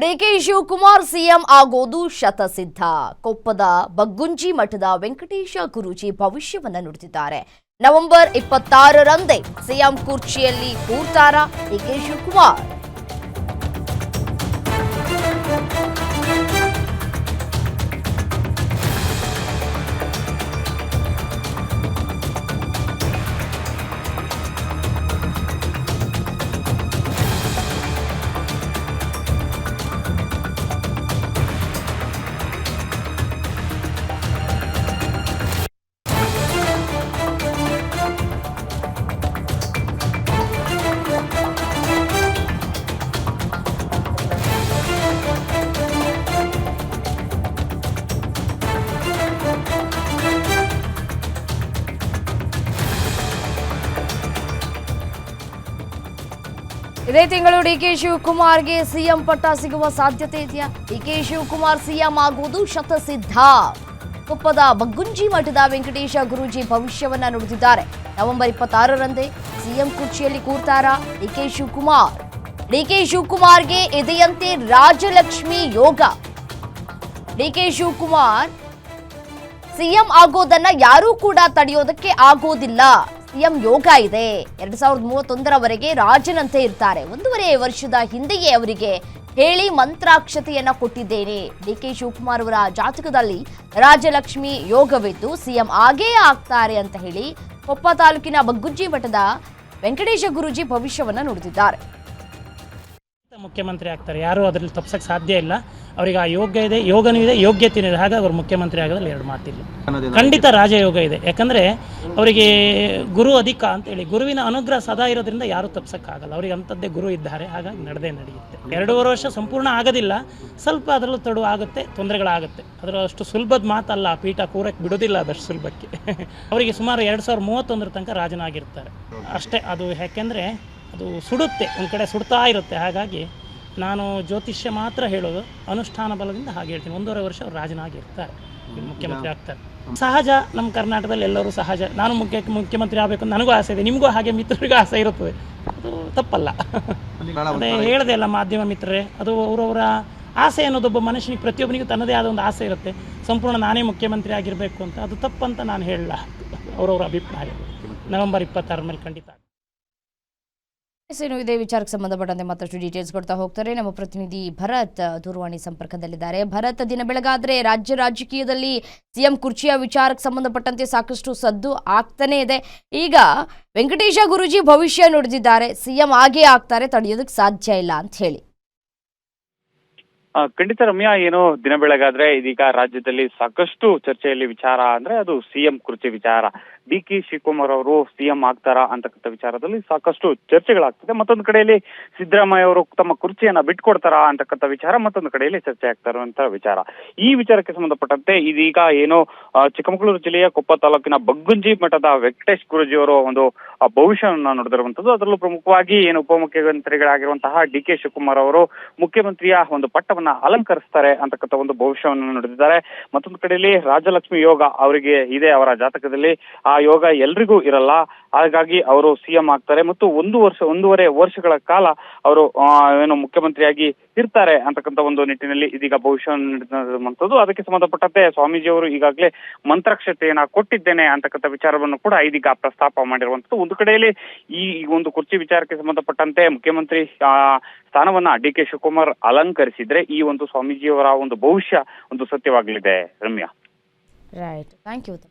DK Shivakumar CM ಆಗೋದು ಶತಸಿದ್ಧ. ಕೊಪ್ಪದ ಬಗ್ಗುಂಜಿ ಮಠದ ವೆಂಕಟೇಶ ಗುರೂಜಿ ಭವಿಷ್ಯವನ್ನ ನುಡಿದಿದ್ದಾರೆ. ನವೆಂಬರ್ 26ರಂದೇ ಸಿಎಂ ಕುರ್ಚಿಯಲ್ಲಿ ಕೂರ್ತಾರಾ ಡಿಕೆ ಶಿವಕುಮಾರ್? ಇದೇ ತಿಂಗಳು ಡಿಕೆ ಶಿವಕುಮಾರ್ಗೆ ಸಿಎಂ ಪಟ್ಟ ಸಿಗುವ ಸಾಧ್ಯತೆ ಇದೆಯಾ? ಡಿಕೆ ಶಿವಕುಮಾರ್ ಸಿಎಂ ಆಗುವುದು ಶತಸಿದ್ಧ. ಕೊಪ್ಪದ ಬಗ್ಗುಂಜಿ ಮಠದ ವೆಂಕಟೇಶ ಗುರೂಜಿ ಭವಿಷ್ಯವನ್ನ ನುಡಿದಿದ್ದಾರೆ. ನವೆಂಬರ್ 26ರಂದೇ ಸಿಎಂ ಕುರ್ಚಿಯಲ್ಲಿ ಕೂರ್ತಾರಾ ಡಿಕೆ ಶಿವಕುಮಾರ್? ಡಿಕೆ ಶಿವಕುಮಾರ್ಗೆ ಇದೆಯಂತೆ ರಾಜಲಕ್ಷ್ಮಿ ಯೋಗ. ಡಿಕೆ ಶಿವಕುಮಾರ್ ಸಿಎಂ ಆಗೋದನ್ನ ಯಾರೂ ಕೂಡ ತಡೆಯೋದಕ್ಕೆ ಆಗೋದಿಲ್ಲ. ಸಿಎಂ ಯೋಗ ಇದೆ. 2031ರವರೆಗೆ ರಾಜನಂತೆ ಇರ್ತಾರೆ. 1.5 ವರ್ಷದ ಹಿಂದೆಯೇ ಅವರಿಗೆ ಹೇಳಿ ಮಂತ್ರಾಕ್ಷತೆಯನ್ನ ಕೊಟ್ಟಿದ್ದೇನೆ. ಡಿಕೆ ಶಿವಕುಮಾರ್ ಅವರ ಜಾತಕದಲ್ಲಿ ರಾಜಲಕ್ಷ್ಮಿ ಯೋಗವಿದ್ದು ಸಿಎಂ ಆಗೇ ಆಗ್ತಾರೆ ಅಂತ ಹೇಳಿ ಕೊಪ್ಪ ತಾಲೂಕಿನ ಬಗ್ಗುಂಜಿ ಮಠದ ವೆಂಕಟೇಶ ಗುರೂಜಿ ಭವಿಷ್ಯವನ್ನ ನುಡಿದಿದ್ದಾರೆ. ಮುಖ್ಯಮಂತ್ರಿ ಆಗ್ತಾರೆ, ಯಾರು ಅದರಲ್ಲಿ ತಪ್ಪಿಸಕ್ಕೆ ಸಾಧ್ಯ ಇಲ್ಲ. ಅವರಿಗೆ ಆ ಯೋಗ್ಯ ಇದೆ, ಯೋಗನೂ ಇದೆ, ಯೋಗ್ಯತೆ ಇದೆ. ಹಾಗಾಗಿ ಅವರು ಮುಖ್ಯಮಂತ್ರಿ ಆಗೋದ್ರಲ್ಲಿ ಎರಡು ಮಾತಿಲ್ಲ. ಖಂಡಿತ ರಾಜಯೋಗ ಇದೆ. ಯಾಕಂದರೆ ಅವರಿಗೆ ಗುರು ಅಧಿಕ ಅಂತೇಳಿ ಗುರುವಿನ ಅನುಗ್ರಹ ಸದಾ ಇರೋದ್ರಿಂದ ಯಾರೂ ತಪ್ಪಿಸೋಕ್ಕಾಗಲ್ಲ. ಅವರಿಗೆ ಅಂಥದ್ದೇ ಗುರು ಇದ್ದಾರೆ. ಹಾಗಾಗಿ ನಡೆಯುತ್ತೆ. 2.5 ವರ್ಷ ಸಂಪೂರ್ಣ ಆಗೋದಿಲ್ಲ, ಸ್ವಲ್ಪ ಅದರಲ್ಲೂ ತಡು ಆಗುತ್ತೆ, ತೊಂದರೆಗಳಾಗುತ್ತೆ. ಅದರ ಅಷ್ಟು ಸುಲಭದ ಮಾತಲ್ಲ. ಪೀಠ ಕೂರಕ್ಕೆ ಬಿಡೋದಿಲ್ಲ ಅದಷ್ಟು ಸುಲಭಕ್ಕೆ. ಅವರಿಗೆ ಸುಮಾರು 2031 ತನಕ ರಾಜನಾಗಿರ್ತಾರೆ ಅಷ್ಟೇ. ಅದು ಯಾಕೆಂದರೆ ಅದು ಸುಡುತ್ತೆ, ಒಂದು ಕಡೆ ಸುಡ್ತಾ ಇರುತ್ತೆ. ಹಾಗಾಗಿ ನಾನು ಜ್ಯೋತಿಷ್ಯ ಮಾತ್ರ ಹೇಳೋದು, ಅನುಷ್ಠಾನ ಬಲದಿಂದ ಹಾಗೆ ಹೇಳ್ತೀನಿ. 1.5 ವರ್ಷ ಅವರು ರಾಜನಾಗಿ ಇರ್ತಾರೆ, ಮುಖ್ಯಮಂತ್ರಿ ಆಗ್ತಾರೆ. ಸಹಜ, ನಮ್ಮ ಕರ್ನಾಟಕದಲ್ಲಿ ಎಲ್ಲರೂ ಸಹಜ. ನಾನು ಮುಖ್ಯಮಂತ್ರಿ ಆಗಬೇಕು ಅಂತ ನನಗೂ ಆಸೆ ಇದೆ, ನಿಮಗೂ ಹಾಗೆ ಮಿತ್ರರಿಗೂ ಆಸೆ ಇರುತ್ತದೆ. ಅದು ತಪ್ಪಲ್ಲ. ಅದೇ ಹೇಳಿದೆ ಅಲ್ಲ ಮಾಧ್ಯಮ ಮಿತ್ರರೇ, ಅದು ಅವರವರ ಆಸೆ ಅನ್ನೋದು ಒಬ್ಬ ಮನುಷ್ಯನಿಗೆ ಪ್ರತಿಯೊಬ್ಬನಿಗೂ ತನ್ನದೇ ಆದ ಒಂದು ಆಸೆ ಇರುತ್ತೆ. ಸಂಪೂರ್ಣ ನಾನೇ ಮುಖ್ಯಮಂತ್ರಿ ಆಗಿರಬೇಕು ಅಂತ, ಅದು ತಪ್ಪಂತ ನಾನು ಹೇಳಲ್ಲ. ಅವರವರ ಅಭಿಪ್ರಾಯ. ನವೆಂಬರ್ 26 ಮೇಲೆ ಖಂಡಿತ. ಇದೇ ವಿಚಾರಕ್ಕೆ ಸಂಬಂಧಪಟ್ಟಂತೆ ಮತ್ತಷ್ಟು ಡೀಟೇಲ್ಸ್ ಕೊಡ್ತಾ ಹೋಗ್ತಾರೆ ನಮ್ಮ ಪ್ರತಿನಿಧಿ ಭರತ್ ದೂರವಾಣಿ ಸಂಪರ್ಕದಲ್ಲಿದ್ದಾರೆ. ಭರತ್, ದಿನ ಬೆಳಗಾದ್ರೆ ರಾಜ್ಯ ರಾಜಕೀಯದಲ್ಲಿ ಸಿಎಂ ಕುರ್ಚಿಯ ವಿಚಾರಕ್ಕೆ ಸಂಬಂಧಪಟ್ಟಂತೆ ಸಾಕಷ್ಟು ಸದ್ದು ಆಗ್ತಾನೆ ಇದೆ. ಈಗ ವೆಂಕಟೇಶ ಗುರೂಜಿ ಭವಿಷ್ಯ ನುಡಿದಿದ್ದಾರೆ, ಸಿಎಂ ಆಗೇ ಆಗ್ತಾರೆ, ತಡೆಯೋದಕ್ಕೆ ಸಾಧ್ಯ ಇಲ್ಲ ಅಂತ ಹೇಳಿ. ಖಂಡಿತ ರಮ್ಯಾ, ಏನು ದಿನ ಬೆಳಗಾದ್ರೆ ಇದೀಗ ರಾಜ್ಯದಲ್ಲಿ ಸಾಕಷ್ಟು ಚರ್ಚೆಯಲ್ಲಿ ವಿಚಾರ ಅಂದ್ರೆ ಅದು ಸಿಎಂ ಕುರ್ಚಿ ವಿಚಾರ. ಡಿಕೆ ಶಿವಕುಮಾರ್ ಅವರು ಸಿಎಂ ಆಗ್ತಾರಾ ಅಂತಕ್ಕಂಥ ವಿಚಾರದಲ್ಲಿ ಸಾಕಷ್ಟು ಚರ್ಚೆಗಳಾಗ್ತದೆ. ಮತ್ತೊಂದು ಕಡೆಯಲ್ಲಿ ಸಿದ್ದರಾಮಯ್ಯ ಅವರು ತಮ್ಮ ಕುರ್ಚಿಯನ್ನ ಬಿಟ್ಕೊಡ್ತಾರಾ ಅಂತಕ್ಕಂಥ ವಿಚಾರ ಮತ್ತೊಂದು ಕಡೆಯಲ್ಲಿ ಚರ್ಚೆ ಆಗ್ತಾ ಇರುವಂತ ವಿಚಾರ. ಈ ವಿಚಾರಕ್ಕೆ ಸಂಬಂಧಪಟ್ಟಂತೆ ಇದೀಗ ಏನು ಚಿಕ್ಕಮಗಳೂರು ಜಿಲ್ಲೆಯ ಕೊಪ್ಪ ತಾಲೂಕಿನ ಬಗ್ಗುಂಜಿ ಮಠದ ವೆಂಕಟೇಶ್ ಗುರೂಜಿ ಅವರು ಒಂದು ಭವಿಷ್ಯವನ್ನ ನುಡಿದಿರುವಂತದ್ದು. ಅದರಲ್ಲೂ ಪ್ರಮುಖವಾಗಿ ಏನು ಉಪಮುಖ್ಯಮಂತ್ರಿಗಳಾಗಿರುವಂತಹ ಡಿಕೆ ಶಿವಕುಮಾರ್ ಅವರು ಮುಖ್ಯಮಂತ್ರಿಯ ಒಂದು ಪಟ್ಟವನ್ನ ಅಲಂಕರಿಸ್ತಾರೆ ಅಂತಕ್ಕಂಥ ಒಂದು ಭವಿಷ್ಯವನ್ನು ನುಡಿದಿದ್ದಾರೆ. ಮತ್ತೊಂದು ಕಡೆಯಲ್ಲಿ ರಾಜಲಕ್ಷ್ಮಿ ಯೋಗ ಅವರಿಗೆ ಇದೆ, ಅವರ ಜಾತಕದಲ್ಲಿ. ಆ ಯೋಗ ಎಲ್ರಿಗೂ ಇರಲ್ಲ, ಹಾಗಾಗಿ ಅವರು ಸಿಎಂ ಆಗ್ತಾರೆ ಮತ್ತು 1.5 ವರ್ಷಗಳ ಕಾಲ ಅವರು ಏನು ಮುಖ್ಯಮಂತ್ರಿಯಾಗಿ ಇರ್ತಾರೆ ಅಂತಕ್ಕಂಥ ಒಂದು ನಿಟ್ಟಿನಲ್ಲಿ ಇದೀಗ ಭವಿಷ್ಯವನ್ನು ನೀಡಿರುವಂತದ್ದು. ಅದಕ್ಕೆ ಸಂಬಂಧಪಟ್ಟಂತೆ ಸ್ವಾಮೀಜಿ ಅವರು ಈಗಾಗಲೇ ಮಂತ್ರಾಕ್ಷತೆಯನ್ನ ಕೊಟ್ಟಿದ್ದೇನೆ ಅಂತಕ್ಕಂಥ ವಿಚಾರವನ್ನು ಕೂಡ ಇದೀಗ ಪ್ರಸ್ತಾಪ ಮಾಡಿರುವಂತದ್ದು. ಒಂದು ಕಡೆಯಲ್ಲಿ ಈ ಒಂದು ಕುರ್ಚಿ ವಿಚಾರಕ್ಕೆ ಸಂಬಂಧಪಟ್ಟಂತೆ ಮುಖ್ಯಮಂತ್ರಿ ಸ್ಥಾನವನ್ನ ಡಿಕೆ ಶಿವಕುಮಾರ್ ಅಲಂಕರಿಸಿದ್ರೆ ಈ ಒಂದು ಸ್ವಾಮೀಜಿಯವರ ಒಂದು ಭವಿಷ್ಯ ಒಂದು ಸತ್ಯವಾಗಲಿದೆ ರಮ್ಯಾ. Right, thank you.